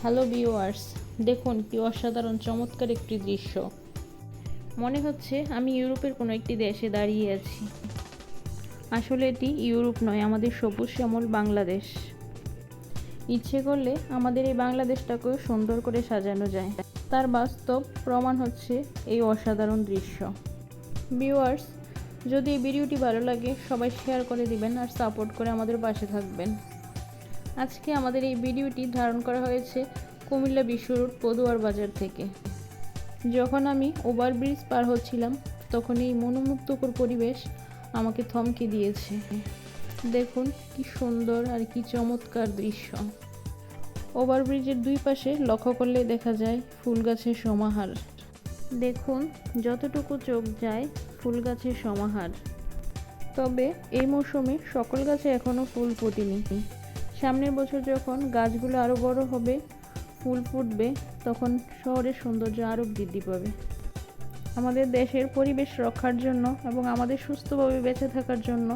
Hello viewers, দেখুন কি অসাধারণ চমৎকার একটি দৃশ্য। মনে হচ্ছে আমি ইউরোপের কোনো একটি দেশে দাঁড়িয়ে আছি। আসলে এটি ইউরোপ নয়, আমাদের সবুজ শ্যামল বাংলাদেশ। ইচ্ছে করলে আমাদের এই বাংলাদেশটাকেও সুন্দর করে সাজানো যায়। তার বাস্তব প্রমাণ হচ্ছে এই অসাধারণ দৃশ্য। ভিউয়ার্স, যদি এই ভিডিওটি ভালো লাগে সবাই শেয়ার করে দিবেন আর সাপোর্ট করে আমাদের পাশে থাকবেন। আজকে আমাদের এই ভিডিওটি ধারণ করা হয়েছে কুমিল্লা বিশ্ব রোড পদুয়ার বাজার থেকে। যখন আমি ওভারব্রিজ পার হচ্ছিলাম তখন এই মনোমুগ্ধকর পরিবেশ আমাকে থমকে দিয়েছে। দেখুন কি সুন্দর আর কি চমৎকার দৃশ্য। ওভারব্রিজের দুই পাশে লক্ষ্য করলে দেখা যায় ফুল গাছের সমাহার। দেখুন যতটুকু চোখ যায় ফুল গাছের সমাহার। তবে এই মৌসুমে সকল গাছে এখনও ফুল ফোটেনি। সামনের বছর যখন গাছগুলো আরও বড় হবে, ফুল ফুটবে, তখন শহরের সৌন্দর্য আরও বৃদ্ধি পাবে। আমাদের দেশের পরিবেশ রক্ষার জন্য এবং আমাদের সুস্থভাবে বেঁচে থাকার জন্য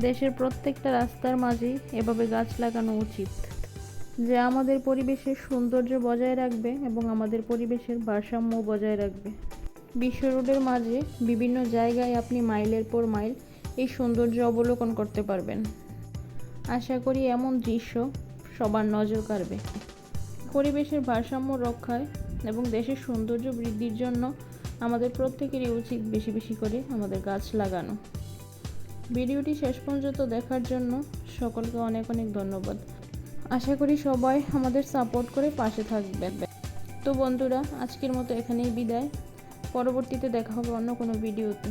দেশের প্রত্যেকটা রাস্তার মাঝেই এভাবে গাছ লাগানো উচিত, যা আমাদের পরিবেশের সৌন্দর্য বজায় রাখবে এবং আমাদের পরিবেশের ভারসাম্য বজায় রাখবে। বিশ্ব রোডের মাঝে বিভিন্ন জায়গায় আপনি মাইলের পর মাইল এই সৌন্দর্য অবলোকন করতে পারবেন। আশা করি এমন দৃশ্য সবার নজর কাড়বে। পরিবেশের ভারসাম্য রক্ষায় এবং দেশের সৌন্দর্য বৃদ্ধির জন্য আমাদের প্রত্যেকেরই উচিত বেশি বেশি করে আমাদের গাছ লাগানো। ভিডিওটি শেষ পর্যন্ত দেখার জন্য সকলকে অনেক অনেক ধন্যবাদ। আশা করি সবাই আমাদের সাপোর্ট করে পাশে থাকবেন। তো বন্ধুরা, আজকের মতো এখানেই বিদায়। পরবর্তীতে দেখা হবে অন্য কোনো ভিডিওতে।